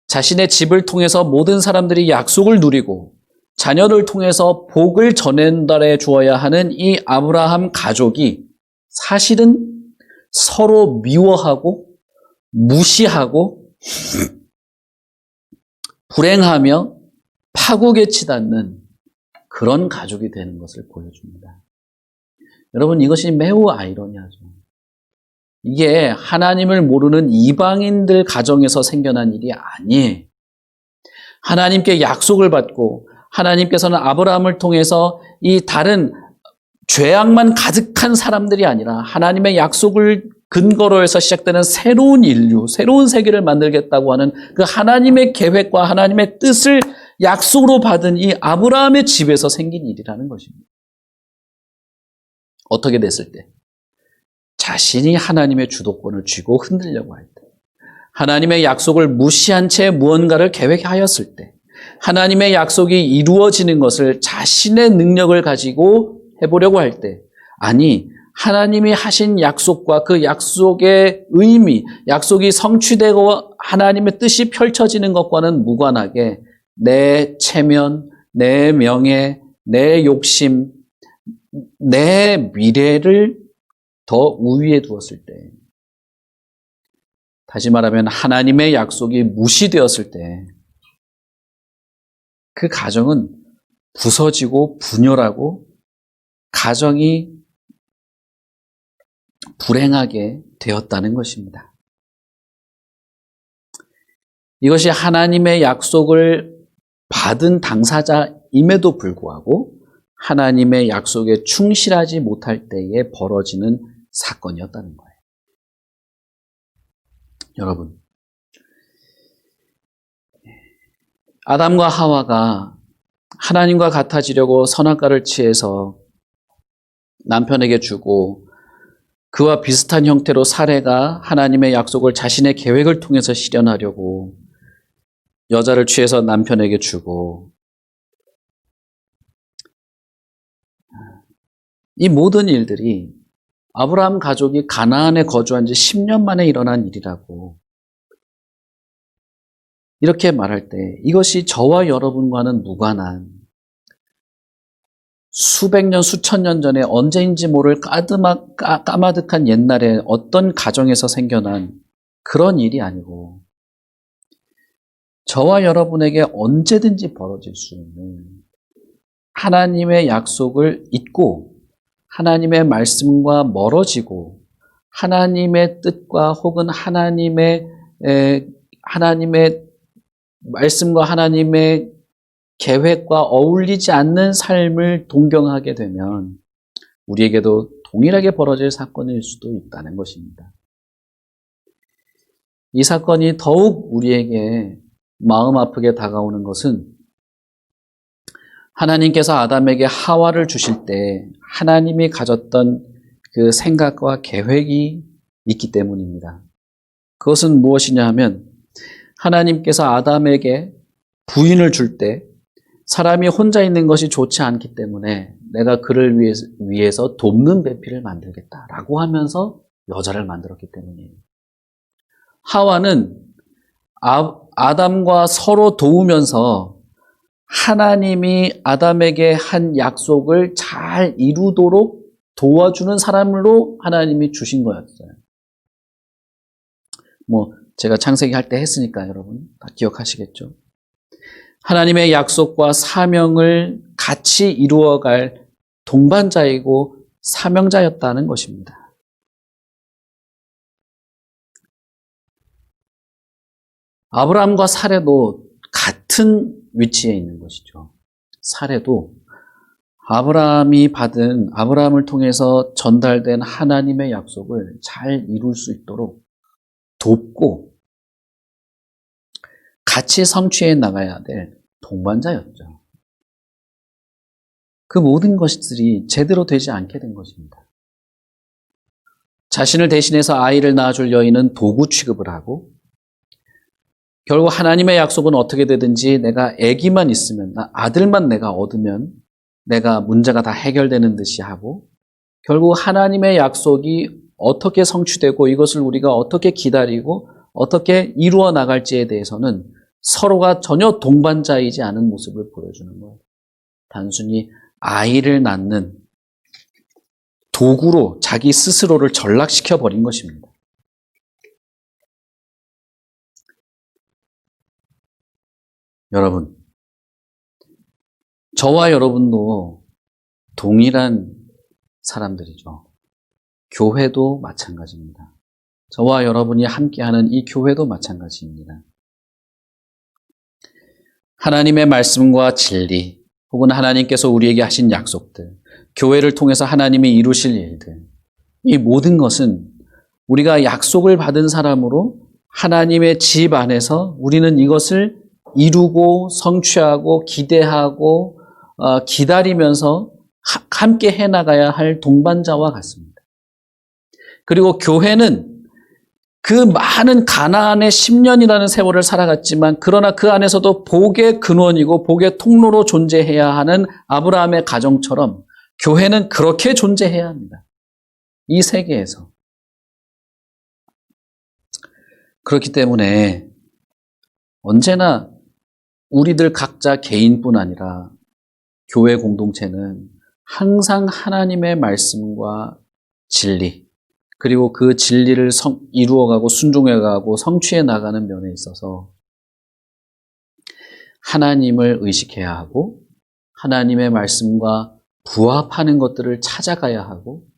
자신의 집을 통해서 모든 사람들이 약속을 누리고 자녀를 통해서 복을 전달해 주어야 하는 이 아브라함 가족이 사실은 서로 미워하고 무시하고 불행하며 파국에 치닫는 그런 가족이 되는 것을 보여줍니다. 여러분, 이것이 매우 아이러니하죠. 이게 하나님을 모르는 이방인들 가정에서 생겨난 일이 아니에요. 하나님께 약속을 받고 하나님께서는 아브라함을 통해서 이 다른 죄악만 가득한 사람들이 아니라 하나님의 약속을 근거로 해서 시작되는 새로운 인류, 새로운 세계를 만들겠다고 하는 그 하나님의 계획과 하나님의 뜻을 약속으로 받은 이 아브라함의 집에서 생긴 일이라는 것입니다. 어떻게 됐을 때? 자신이 하나님의 주도권을 쥐고 흔들려고 할 때, 하나님의 약속을 무시한 채 무언가를 계획하였을 때, 하나님의 약속이 이루어지는 것을 자신의 능력을 가지고 해보려고 할 때, 아니 하나님이 하신 약속과 그 약속의 의미, 약속이 성취되고 하나님의 뜻이 펼쳐지는 것과는 무관하게 내 체면, 내 명예, 내 욕심, 내 미래를 더 우위에 두었을 때, 다시 말하면 하나님의 약속이 무시되었을 때 그 가정은 부서지고 분열하고 가정이 불행하게 되었다는 것입니다. 이것이 하나님의 약속을 받은 당사자임에도 불구하고 하나님의 약속에 충실하지 못할 때에 벌어지는 사건이었다는 거예요. 여러분, 아담과 하와가 하나님과 같아지려고 선악과를 취해서 남편에게 주고 그와 비슷한 형태로 사례가 하나님의 약속을 자신의 계획을 통해서 실현하려고 여자를 취해서 남편에게 주고 이 모든 일들이 아브라함 가족이 가나안에 거주한 지 10년 만에 일어난 일이라고 이렇게 말할 때 이것이 저와 여러분과는 무관한 수백 년, 수천 년 전에 언제인지 모를 까마득한 옛날에 어떤 가정에서 생겨난 그런 일이 아니고 저와 여러분에게 언제든지 벌어질 수 있는 하나님의 약속을 잊고 하나님의 말씀과 멀어지고 하나님의 뜻과 혹은 하나님의 말씀과 하나님의 계획과 어울리지 않는 삶을 동경하게 되면 우리에게도 동일하게 벌어질 사건일 수도 있다는 것입니다. 이 사건이 더욱 우리에게 마음 아프게 다가오는 것은 하나님께서 아담에게 하와를 주실 때 하나님이 가졌던 그 생각과 계획이 있기 때문입니다. 그것은 무엇이냐 하면 하나님께서 아담에게 부인을 줄 때 사람이 혼자 있는 것이 좋지 않기 때문에 내가 그를 위해서 돕는 배필을 만들겠다라고 하면서 여자를 만들었기 때문이에요. 하와는 아담과 서로 도우면서 하나님이 아담에게 한 약속을 잘 이루도록 도와주는 사람으로 하나님이 주신 거였어요. 제가 창세기 할 때 했으니까 여러분 다 기억하시겠죠? 하나님의 약속과 사명을 같이 이루어갈 동반자이고 사명자였다는 것입니다. 아브라함과 사례도 같은 위치에 있는 것이죠. 사례도 아브라함을 통해서 전달된 하나님의 약속을 잘 이룰 수 있도록 돕고 같이 성취해 나가야 될 동반자였죠. 그 모든 것들이 제대로 되지 않게 된 것입니다. 자신을 대신해서 아이를 낳아줄 여인은 도구 취급을 하고 결국 하나님의 약속은 어떻게 되든지 내가 아기만 있으면, 아들만 내가 얻으면 내가 문제가 다 해결되는 듯이 하고 결국 하나님의 약속이 어떻게 성취되고 이것을 우리가 어떻게 기다리고 어떻게 이루어 나갈지에 대해서는 서로가 전혀 동반자이지 않은 모습을 보여주는 거예요. 단순히 아이를 낳는 도구로 자기 스스로를 전락시켜 버린 것입니다. 여러분, 저와 여러분도 동일한 사람들이죠. 교회도 마찬가지입니다. 저와 여러분이 함께하는 이 교회도 마찬가지입니다. 하나님의 말씀과 진리, 혹은 하나님께서 우리에게 하신 약속들, 교회를 통해서 하나님이 이루실 일들, 이 모든 것은 우리가 약속을 받은 사람으로 하나님의 집 안에서 우리는 이것을 이루고 성취하고 기대하고 기다리면서 함께 해나가야 할 동반자와 같습니다. 그리고 교회는 그 많은 가나안의 10년이라는 세월을 살아갔지만 그러나 그 안에서도 복의 근원이고 복의 통로로 존재해야 하는 아브라함의 가정처럼 교회는 그렇게 존재해야 합니다. 이 세계에서. 그렇기 때문에 언제나 우리들 각자 개인뿐 아니라 교회 공동체는 항상 하나님의 말씀과 진리, 그리고 그 진리를 이루어가고 순종해가고 성취해 나가는 면에 있어서 하나님을 의식해야 하고 하나님의 말씀과 부합하는 것들을 찾아가야 하고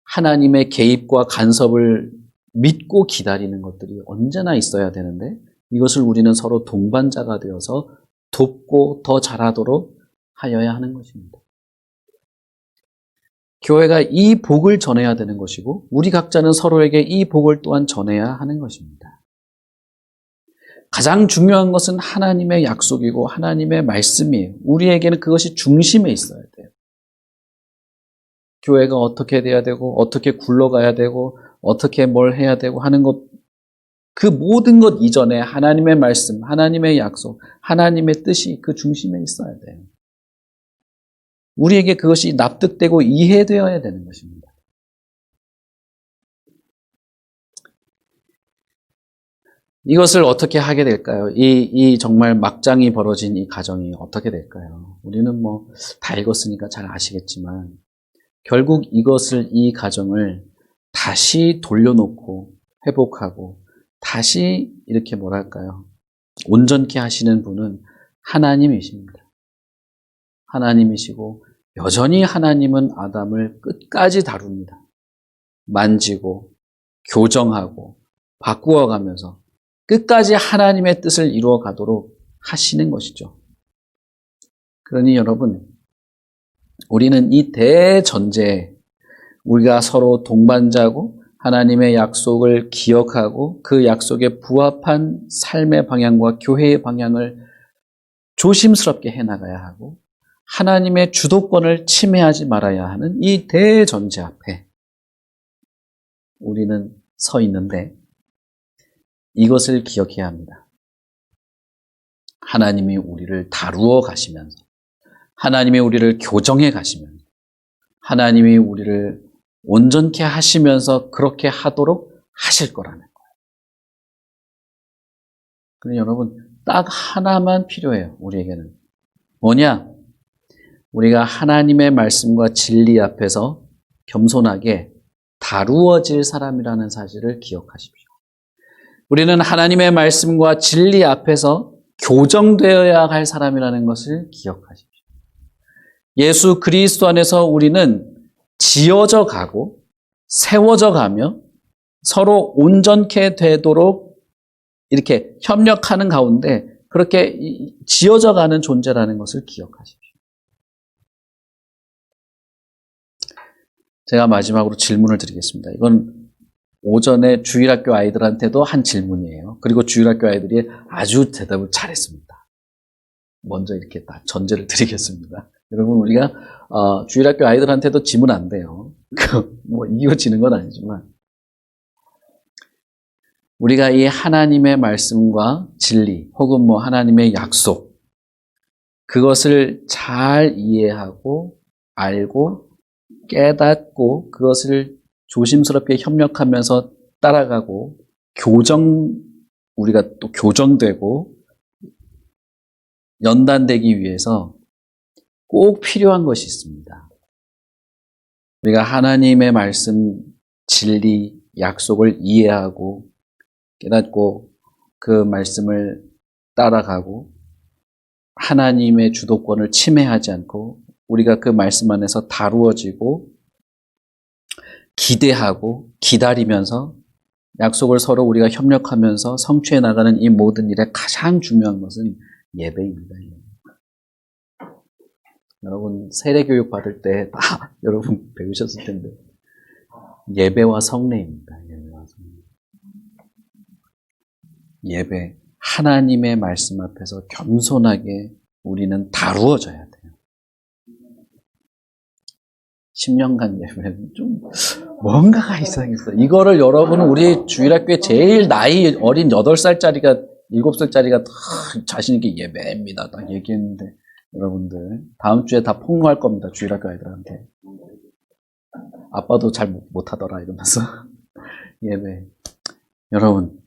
하나님의 개입과 간섭을 믿고 기다리는 것들이 언제나 있어야 되는데 이것을 우리는 서로 동반자가 되어서 돕고 더 잘하도록 하여야 하는 것입니다. 교회가 이 복을 전해야 되는 것이고 우리 각자는 서로에게 이 복을 또한 전해야 하는 것입니다. 가장 중요한 것은 하나님의 약속이고 하나님의 말씀이에요. 우리에게는 그것이 중심에 있어야 돼요. 교회가 어떻게 돼야 되고 어떻게 굴러가야 되고 어떻게 뭘 해야 되고 하는 것, 그 모든 것 이전에 하나님의 말씀, 하나님의 약속, 하나님의 뜻이 그 중심에 있어야 돼요. 우리에게 그것이 납득되고 이해되어야 되는 것입니다. 이것을 어떻게 하게 될까요? 이 정말 막장이 벌어진 이 가정이 어떻게 될까요? 우리는 다 읽었으니까 잘 아시겠지만, 결국 이 가정을 다시 돌려놓고 회복하고 다시 이렇게 온전케 하시는 분은 하나님이십니다. 하나님이시고 여전히 하나님은 아담을 끝까지 다룹니다. 만지고 교정하고 바꾸어가면서 끝까지 하나님의 뜻을 이루어 가도록 하시는 것이죠. 그러니 여러분, 우리는 이 대전제에 우리가 서로 동반자고 하나님의 약속을 기억하고 그 약속에 부합한 삶의 방향과 교회의 방향을 조심스럽게 해나가야 하고 하나님의 주도권을 침해하지 말아야 하는 이 대전제 앞에 우리는 서 있는데, 이것을 기억해야 합니다. 하나님이 우리를 다루어 가시면서, 하나님이 우리를 교정해 가시면서, 하나님이 우리를 온전케 하시면서 그렇게 하도록 하실 거라는 거예요. 그런데 여러분, 딱 하나만 필요해요. 우리에게는. 뭐냐? 우리가 하나님의 말씀과 진리 앞에서 겸손하게 다루어질 사람이라는 사실을 기억하십시오. 우리는 하나님의 말씀과 진리 앞에서 교정되어야 할 사람이라는 것을 기억하십시오. 예수 그리스도 안에서 우리는 지어져 가고 세워져 가며 서로 온전케 되도록 이렇게 협력하는 가운데 그렇게 지어져 가는 존재라는 것을 기억하십시오. 제가 마지막으로 질문을 드리겠습니다. 이건 오전에 주일학교 아이들한테도 한 질문이에요. 그리고 주일학교 아이들이 아주 대답을 잘했습니다. 먼저 이렇게 딱 전제를 드리겠습니다. 여러분, 우리가 주일학교 아이들한테도 지면 안 돼요. 이겨지는 건 아니지만 우리가 이 하나님의 말씀과 진리 혹은 하나님의 약속, 그것을 잘 이해하고 알고 깨닫고 그것을 조심스럽게 협력하면서 따라가고 우리가 또 교정되고 연단되기 위해서 꼭 필요한 것이 있습니다. 우리가 하나님의 말씀, 진리, 약속을 이해하고 깨닫고 그 말씀을 따라가고 하나님의 주도권을 침해하지 않고 우리가 그 말씀 안에서 다루어지고 기대하고 기다리면서 약속을 서로 우리가 협력하면서 성취해 나가는 이 모든 일에 가장 중요한 것은 예배입니다. 여러분, 세례교육 받을 때 다 여러분 배우셨을 텐데 예배와 성례입니다. 예배와 성례. 예배, 하나님의 말씀 앞에서 겸손하게 우리는 다루어져야 돼요. 10년간 예배는 좀 뭔가가 이상했어요. 이거를 여러분은 우리 주일학교에 제일 나이 어린 8살짜리가 7살짜리가 다 자신 있게 예배입니다 딱 얘기했는데, 여러분들 다음 주에 다 폭로할 겁니다. 주일학교 아이들한테. 아빠도 잘 못하더라 이러면서. 예배. 여러분,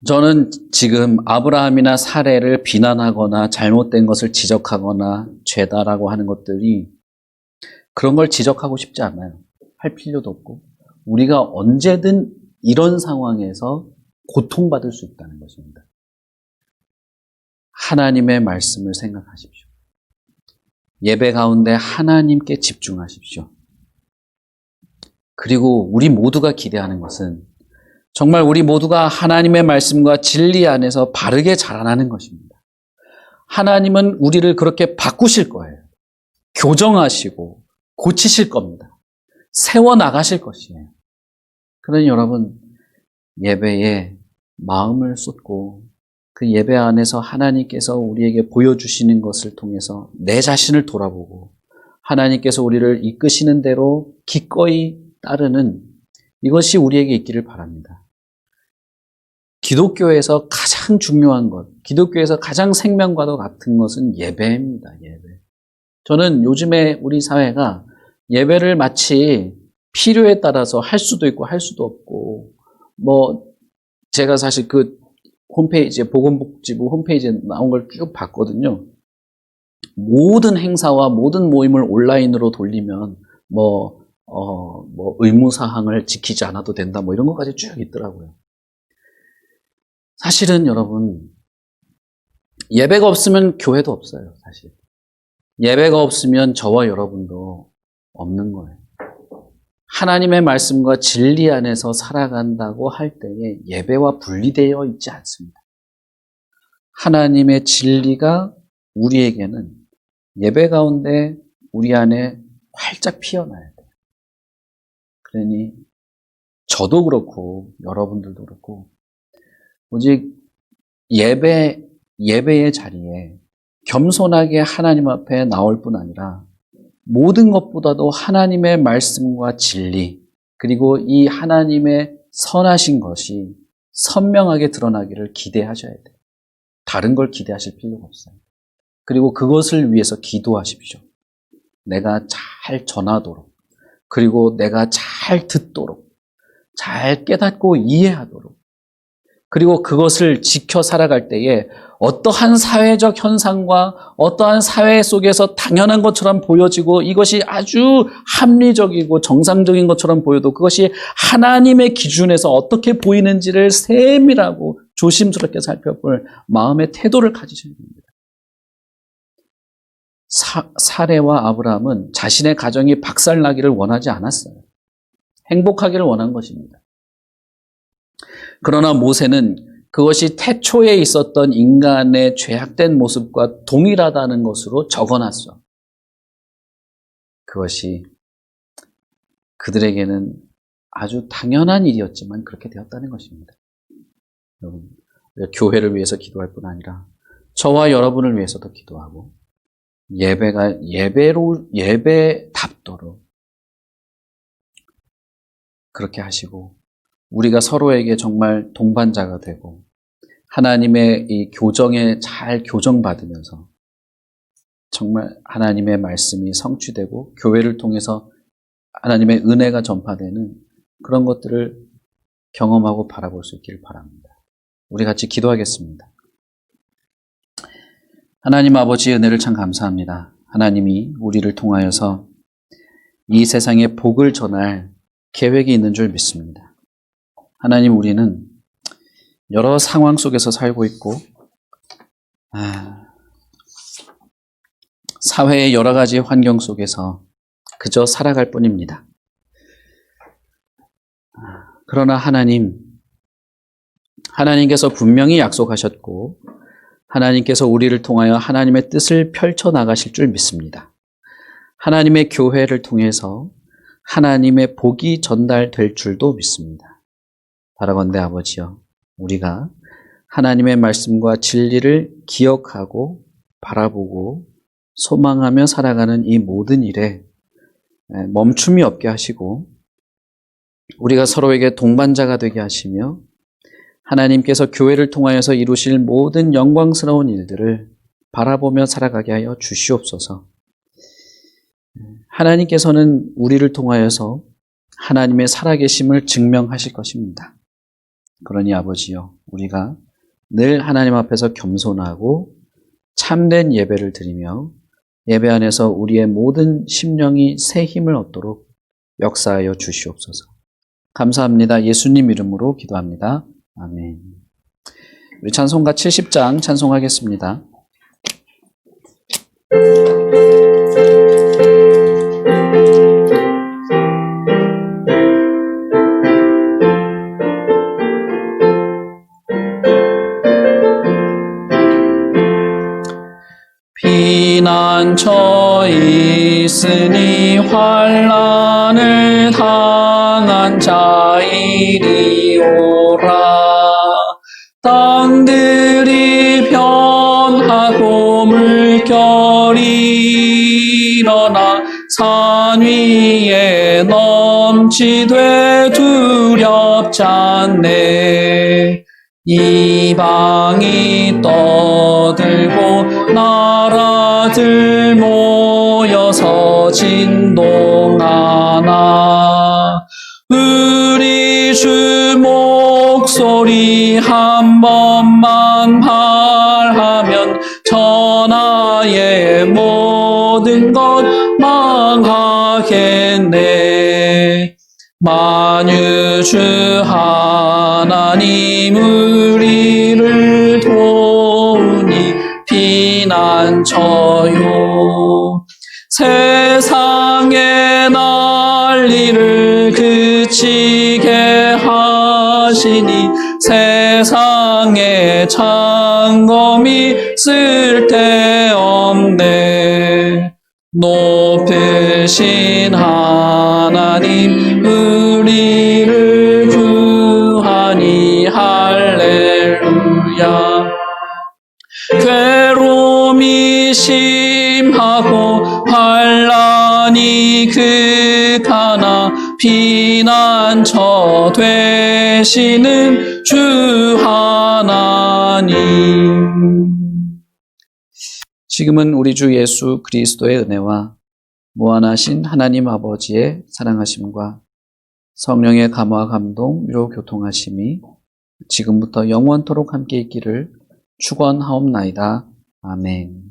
저는 지금 아브라함이나 사례를 비난하거나 잘못된 것을 지적하거나 죄다라고 하는 것들이, 그런 걸 지적하고 싶지 않아요. 할 필요도 없고. 우리가 언제든 이런 상황에서 고통받을 수 있다는 것입니다. 하나님의 말씀을 생각하십시오. 예배 가운데 하나님께 집중하십시오. 그리고 우리 모두가 기대하는 것은 정말 우리 모두가 하나님의 말씀과 진리 안에서 바르게 자라나는 것입니다. 하나님은 우리를 그렇게 바꾸실 거예요. 교정하시고 고치실 겁니다. 세워나가실 것이에요. 그러니 여러분, 예배에 마음을 쏟고 그 예배 안에서 하나님께서 우리에게 보여주시는 것을 통해서 내 자신을 돌아보고 하나님께서 우리를 이끄시는 대로 기꺼이 따르는 이것이 우리에게 있기를 바랍니다. 기독교에서 가장 중요한 것, 기독교에서 가장 생명과도 같은 것은 예배입니다. 예배. 저는 요즘에 우리 사회가 예배를 마치 필요에 따라서 할 수도 있고 할 수도 없고, 제가 사실 그 홈페이지에, 보건복지부 홈페이지에 나온 걸 쭉 봤거든요. 모든 행사와 모든 모임을 온라인으로 돌리면 의무사항을 지키지 않아도 된다, 이런 것까지 쭉 있더라고요. 사실은 여러분, 예배가 없으면 교회도 없어요, 사실. 예배가 없으면 저와 여러분도 없는 거예요. 하나님의 말씀과 진리 안에서 살아간다고 할 때에 예배와 분리되어 있지 않습니다. 하나님의 진리가 우리에게는 예배 가운데 우리 안에 활짝 피어나야 돼요. 그러니 저도 그렇고 여러분들도 그렇고 오직 예배의 자리에 겸손하게 하나님 앞에 나올 뿐 아니라 모든 것보다도 하나님의 말씀과 진리, 그리고 이 하나님의 선하신 것이 선명하게 드러나기를 기대하셔야 돼요. 다른 걸 기대하실 필요가 없어요. 그리고 그것을 위해서 기도하십시오. 내가 잘 전하도록, 그리고 내가 잘 듣도록, 잘 깨닫고 이해하도록, 그리고 그것을 지켜 살아갈 때에 어떠한 사회적 현상과 어떠한 사회 속에서 당연한 것처럼 보여지고 이것이 아주 합리적이고 정상적인 것처럼 보여도 그것이 하나님의 기준에서 어떻게 보이는지를 세밀하고 조심스럽게 살펴볼 마음의 태도를 가지셔야 됩니다. 사레와 아브라함은 자신의 가정이 박살나기를 원하지 않았어요. 행복하기를 원한 것입니다. 그러나 모세는 그것이 태초에 있었던 인간의 죄악된 모습과 동일하다는 것으로 적어놨어. 그것이 그들에게는 아주 당연한 일이었지만 그렇게 되었다는 것입니다. 여러분, 교회를 위해서 기도할 뿐 아니라 저와 여러분을 위해서도 기도하고 예배답도록 그렇게 하시고 우리가 서로에게 정말 동반자가 되고 하나님의 이 교정에 잘 교정받으면서 정말 하나님의 말씀이 성취되고 교회를 통해서 하나님의 은혜가 전파되는 그런 것들을 경험하고 바라볼 수 있기를 바랍니다. 우리 같이 기도하겠습니다. 하나님 아버지의 은혜를 참 감사합니다. 하나님이 우리를 통하여서 이 세상에 복을 전할 계획이 있는 줄 믿습니다. 하나님, 우리는 여러 상황 속에서 살고 있고 사회의 여러 가지 환경 속에서 그저 살아갈 뿐입니다. 그러나 하나님께서 분명히 약속하셨고 하나님께서 우리를 통하여 하나님의 뜻을 펼쳐나가실 줄 믿습니다. 하나님의 교회를 통해서 하나님의 복이 전달될 줄도 믿습니다. 바라건대 아버지여, 우리가 하나님의 말씀과 진리를 기억하고 바라보고 소망하며 살아가는 이 모든 일에 멈춤이 없게 하시고 우리가 서로에게 동반자가 되게 하시며 하나님께서 교회를 통하여서 이루실 모든 영광스러운 일들을 바라보며 살아가게 하여 주시옵소서. 하나님께서는 우리를 통하여서 하나님의 살아계심을 증명하실 것입니다. 그러니 아버지여, 우리가 늘 하나님 앞에서 겸손하고 참된 예배를 드리며 예배 안에서 우리의 모든 심령이 새 힘을 얻도록 역사하여 주시옵소서. 감사합니다. 예수님 이름으로 기도합니다. 아멘. 우리 찬송가 70장 찬송하겠습니다. 피난처 있으니 환난을 당한 자이리오라. 땅들이 변하고 물결이 일어나 산 위에 넘치되 두렵지 않네. 이방이 떠들고 나라들 모여서 진동하나 우리 주 목소리 한 번만 말하면 천하의 모든 것 망하겠네. 만유주 하나님 우리를 도우니 피난처요. 세상의 난리를 그치게 하시니 세상의 창검이 쓸데없네. 높으신 하나님 우리를 구하니 할렐루야. 괴로움이 심하고 환난이 극하나 피난처 되시는 주 하나님. 지금은 우리 주 예수 그리스도의 은혜와 무한하신 하나님 아버지의 사랑하심과 성령의 감화 감동 위로 교통하심이 지금부터 영원토록 함께 있기를 축원하옵나이다. 아멘.